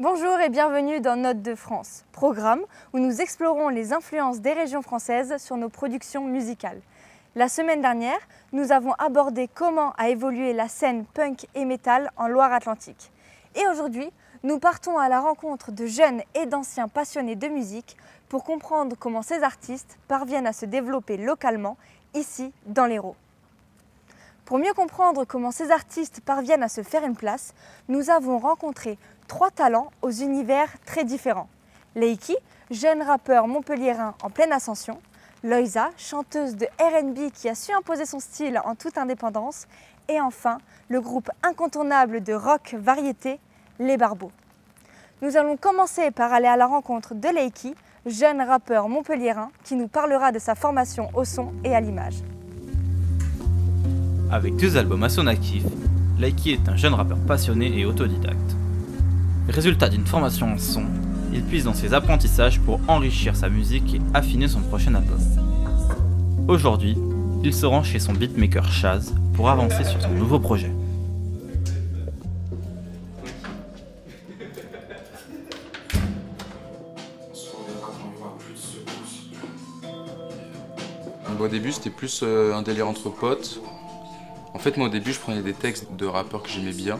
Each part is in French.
Bonjour et bienvenue dans Notes de France, programme où nous explorons les influences des régions françaises sur nos productions musicales. La semaine dernière, nous avons abordé comment a évolué la scène punk et métal en Loire-Atlantique. Et aujourd'hui, nous partons à la rencontre de jeunes et d'anciens passionnés de musique pour comprendre comment ces artistes parviennent à se développer localement, ici, dans l'Hérault. Pour mieux comprendre comment ces artistes parviennent à se faire une place, nous avons rencontré 3 talents aux univers très différents. Leïki, jeune rappeur montpelliérain en pleine ascension. Loïsa, chanteuse de R&B qui a su imposer son style en toute indépendance. Et enfin, le groupe incontournable de rock variété, Les Barbeaux. Nous allons commencer par aller à la rencontre de Leïki, jeune rappeur montpelliérain qui nous parlera de sa formation au son et à l'image. Avec 2 albums à son actif, Leïki est un jeune rappeur passionné et autodidacte. Résultat d'une formation en son, il puise dans ses apprentissages pour enrichir sa musique et affiner son prochain album. Aujourd'hui, il se rend chez son beatmaker Chaz pour avancer sur son nouveau projet. Au début, c'était plus un délire entre potes. En fait, moi, au début, je prenais des textes de rappeurs que j'aimais bien.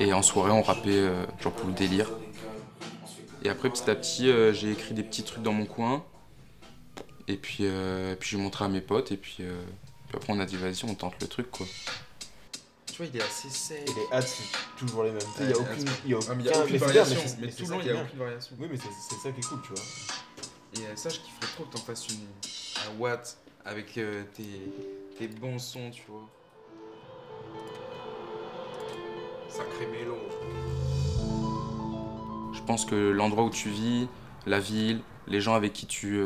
Et en soirée, on rappait genre pour le délire. Et après, petit à petit, j'ai écrit des petits trucs dans mon coin. Et puis j'ai montré à mes potes. Et puis après, on a dit, vas-y, on tente le truc, quoi. Tu vois, il est assez safe. Et les hats, c'est toujours les mêmes. Il n'y a aucune, il y a aucune variation. Mais tout le long, il n'y a aucune variation. Oui, mais c'est ça qui est cool, tu vois. Et ça, je kifferais trop que t'en fasses un Watt avec tes bons sons, tu vois. Sacré mélange. Je pense que l'endroit où tu vis, la ville, les gens avec qui tu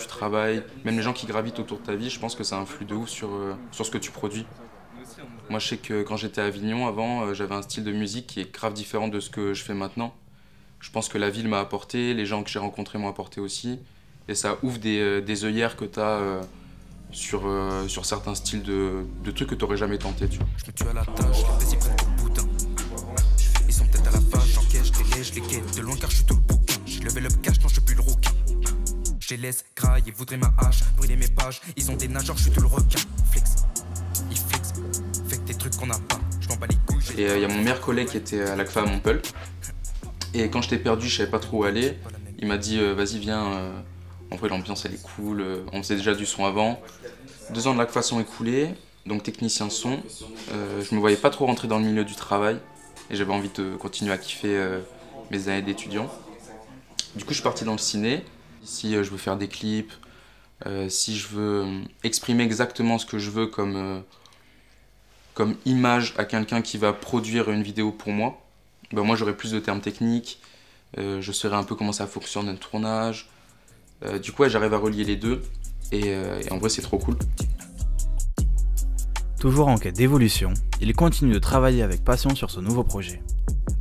travailles, même les gens qui gravitent autour de ta vie, je pense que ça influe de ouf sur ce que tu produis. Moi, je sais que quand j'étais à Avignon, avant, j'avais un style de musique qui est grave différent de ce que je fais maintenant. Je pense que la ville m'a apporté, les gens que j'ai rencontrés m'ont apporté aussi. Et ça ouvre des œillères que tu as sur certains styles de trucs que tu n'aurais jamais tenté. Tu vois. Je me tue à la tâche, les plaisirs prennent tout le boudin. Ils sont peut-être à la page, j'encaisse, je les guette de loin car je suis tout le bouquin. J'ai levé le cash, non je suis plus le rouquin. Je les laisse grailler, voudraient ma hache, brûler mes pages. Ils ont des nageurs, je suis tout le requin. Flex, ils flex, fait que des trucs qu'on n'a pas. Je m'en bats les couilles. Et il y a mon meilleur collègue qui était à l'ACFA à Montpellier. Et quand j'étais perdu, je savais pas trop où aller. Il m'a dit vas-y viens, en vrai l'ambiance elle est cool, on faisait déjà du son avant. 2 ans de l'ACFA sont écoulés, donc technicien son. Je me voyais pas trop rentrer dans le milieu du travail et j'avais envie de continuer à kiffer mes années d'étudiant. Du coup je suis parti dans le ciné. Si je veux faire des clips, si je veux exprimer exactement ce que je veux comme image à quelqu'un qui va produire une vidéo pour moi, ben moi j'aurais plus de termes techniques, je saurais un peu comment ça fonctionne un tournage. Du coup ouais, j'arrive à relier les deux et en vrai c'est trop cool. Toujours en quête d'évolution, il continue de travailler avec passion sur ce nouveau projet.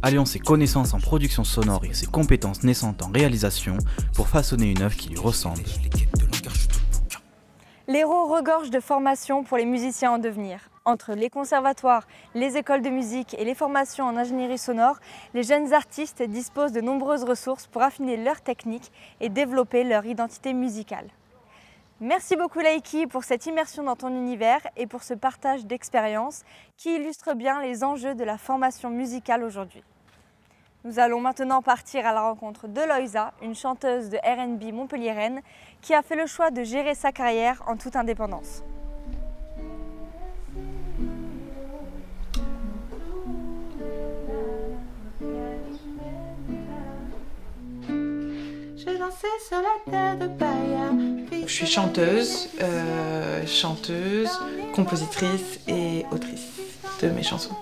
Alliant ses connaissances en production sonore et ses compétences naissantes en réalisation pour façonner une œuvre qui lui ressemble. L'Hérault regorge de formations pour les musiciens en devenir. Entre les conservatoires, les écoles de musique et les formations en ingénierie sonore, les jeunes artistes disposent de nombreuses ressources pour affiner leur technique et développer leur identité musicale. Merci beaucoup Leïki pour cette immersion dans ton univers et pour ce partage d'expériences qui illustre bien les enjeux de la formation musicale aujourd'hui. Nous allons maintenant partir à la rencontre de Loïsa, une chanteuse de R&B montpelliéraine qui a fait le choix de gérer sa carrière en toute indépendance. Je suis chanteuse, compositrice et autrice de mes chansons.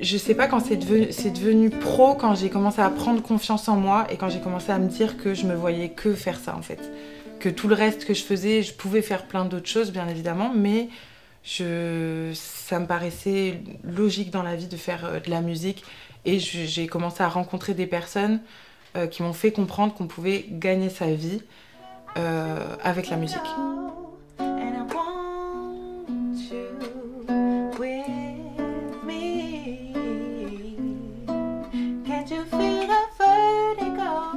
Je sais pas quand c'est devenu pro, quand j'ai commencé à prendre confiance en moi et quand j'ai commencé à me dire que je me voyais que faire ça en fait. Que tout le reste que je faisais, je pouvais faire plein d'autres choses bien évidemment, mais ça me paraissait logique dans la vie de faire de la musique et j'ai commencé à rencontrer des personnes qui m'ont fait comprendre qu'on pouvait gagner sa vie avec la musique.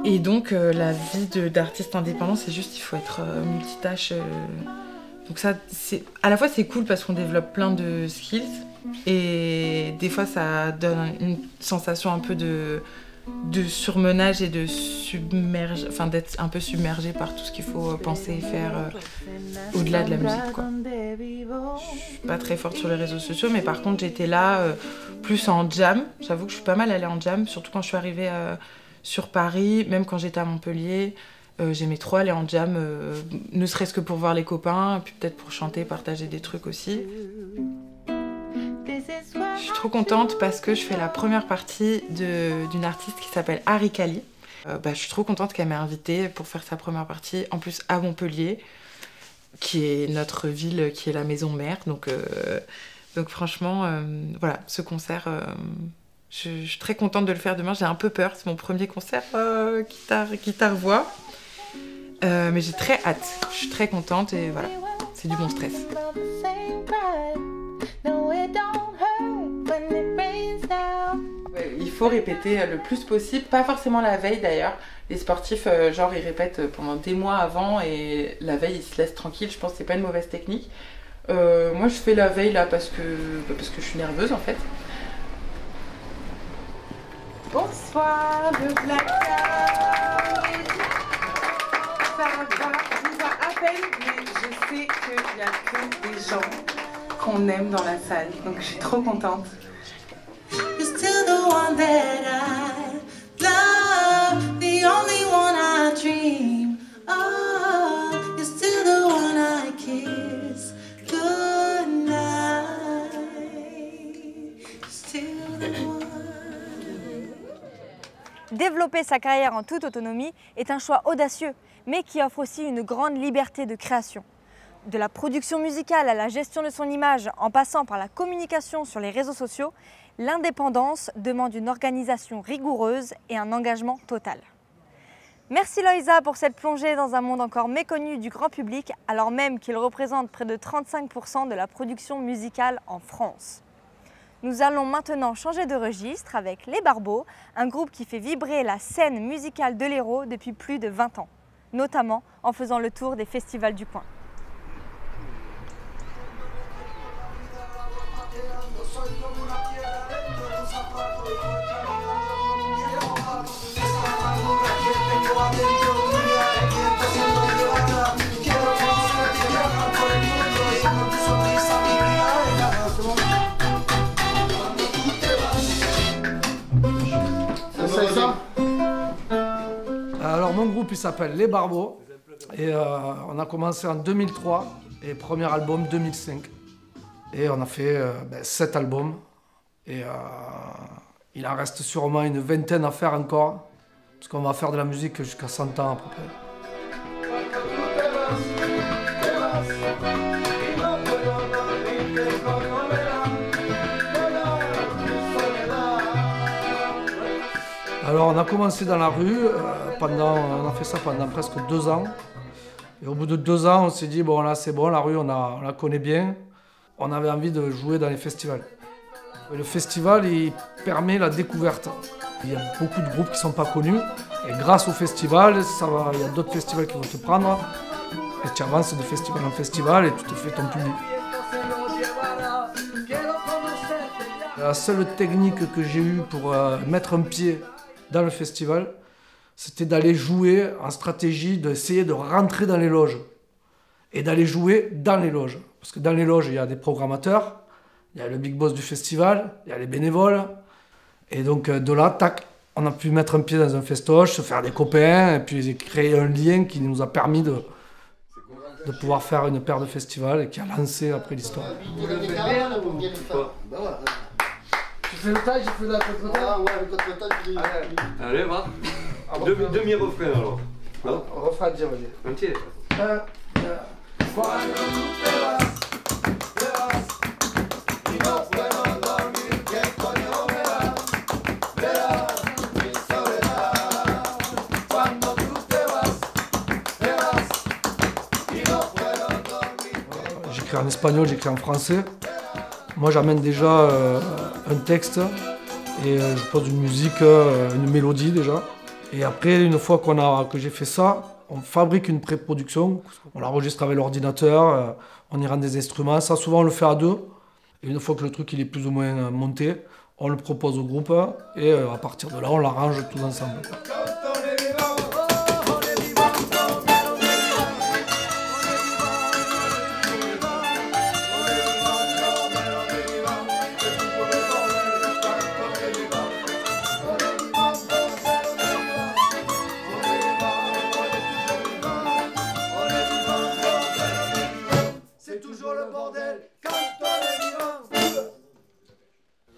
Et donc la vie d'artiste indépendant, c'est juste, il faut être multitâche. Donc ça, à la fois c'est cool parce qu'on développe plein de skills et des fois ça donne une sensation un peu de surmenage et de d'être un peu submergé par tout ce qu'il faut penser et faire au-delà de la musique, quoi. Je suis pas très forte sur les réseaux sociaux, mais par contre j'étais là plus en jam. J'avoue que je suis pas mal allée en jam, surtout quand je suis arrivée sur Paris, même quand j'étais à Montpellier. J'aimais trop aller en jam, ne serait-ce que pour voir les copains, puis peut-être pour chanter, partager des trucs aussi. Je suis trop contente parce que je fais la première partie d'une artiste qui s'appelle Arikali. Je suis trop contente qu'elle m'ait invitée pour faire sa première partie, en plus à Montpellier, qui est notre ville, qui est la maison mère. Donc franchement, voilà, ce concert, je suis très contente de le faire demain. J'ai un peu peur, c'est mon premier concert guitare-voix. Mais j'ai très hâte, je suis très contente et voilà, c'est du bon stress. Il faut répéter le plus possible, pas forcément la veille d'ailleurs. Les sportifs, ils répètent pendant des mois avant et la veille, ils se laissent tranquilles. Je pense que c'est pas une mauvaise technique. Moi, je fais la veille là parce que je suis nerveuse en fait. Bonsoir, le blackout. Ça va, je vous vois à peine, mais je sais qu'il y a que des gens qu'on aime dans la salle, donc je suis trop contente. You're still the one that I love, the only one I dream of. You're still the one I kiss goodnight. You're still the one. Développer sa carrière en toute autonomie est un choix audacieux, mais qui offre aussi une grande liberté de création. De la production musicale à la gestion de son image, en passant par la communication sur les réseaux sociaux, l'indépendance demande une organisation rigoureuse et un engagement total. Merci Loïsa pour cette plongée dans un monde encore méconnu du grand public, alors même qu'il représente près de 35% de la production musicale en France. Nous allons maintenant changer de registre avec Les Barbeaux, un groupe qui fait vibrer la scène musicale de l'Hérault depuis plus de 20 ans, notamment en faisant le tour des festivals du coin. Alors mon groupe il s'appelle Les Barbeaux et on a commencé en 2003 et premier album 2005 et on a fait 7 albums et il en reste sûrement une vingtaine à faire encore parce qu'on va faire de la musique jusqu'à 100 ans à peu près. Alors on a commencé dans la rue, on a fait ça pendant presque 2 ans. Et au bout de 2 ans, on s'est dit, bon là c'est bon, la rue on la connaît bien. On avait envie de jouer dans les festivals. Et le festival, il permet la découverte. Il y a beaucoup de groupes qui ne sont pas connus. Et grâce au festival, il y a d'autres festivals qui vont te prendre. Et tu avances de festival en festival et tu te fais ton public. La seule technique que j'ai eue pour mettre un pied dans le festival, c'était d'aller jouer en stratégie, d'essayer de rentrer dans les loges et d'aller jouer dans les loges. Parce que dans les loges, il y a des programmateurs, il y a le big boss du festival, il y a les bénévoles. Et donc de là, tac, on a pu mettre un pied dans un festoche, se faire des copains et puis créer un lien qui nous a permis de pouvoir faire une paire de festivals et qui a lancé après l'histoire. Tu fais le tas, je fais la contre-temps. Ah ouais, le contre-temps. Allez, va. Demi-refrain alors. Refrain, dire, vas-y. Entier. J'écris en espagnol, j'écris en français. Moi j'amène déjà un texte et je pose une musique, une mélodie déjà. Et après, une fois que j'ai fait ça, on fabrique une pré-production. On l'enregistre avec l'ordinateur, on y rend des instruments. Ça, souvent, on le fait à deux. Et une fois que le truc il est plus ou moins monté, on le propose au groupe. Et à partir de là, on l'arrange tous ensemble.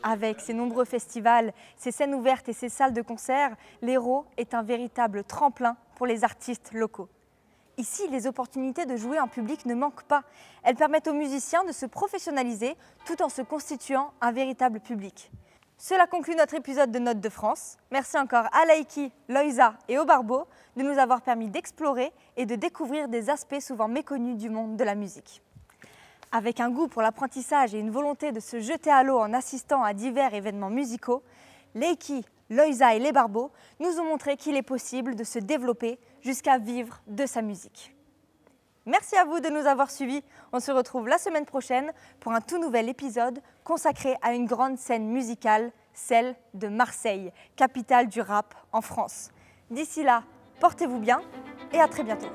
Avec ses nombreux festivals, ses scènes ouvertes et ses salles de concert, l'Hérault est un véritable tremplin pour les artistes locaux. Ici, les opportunités de jouer en public ne manquent pas. Elles permettent aux musiciens de se professionnaliser tout en se constituant un véritable public. Cela conclut notre épisode de Notes de France. Merci encore à Laïki, Loïsa et au Barbeau de nous avoir permis d'explorer et de découvrir des aspects souvent méconnus du monde de la musique. Avec un goût pour l'apprentissage et une volonté de se jeter à l'eau en assistant à divers événements musicaux, Laïki, Loïsa et les Barbeaux nous ont montré qu'il est possible de se développer jusqu'à vivre de sa musique. Merci à vous de nous avoir suivis. On se retrouve la semaine prochaine pour un tout nouvel épisode consacré à une grande scène musicale, celle de Marseille, capitale du rap en France. D'ici là, portez-vous bien et à très bientôt.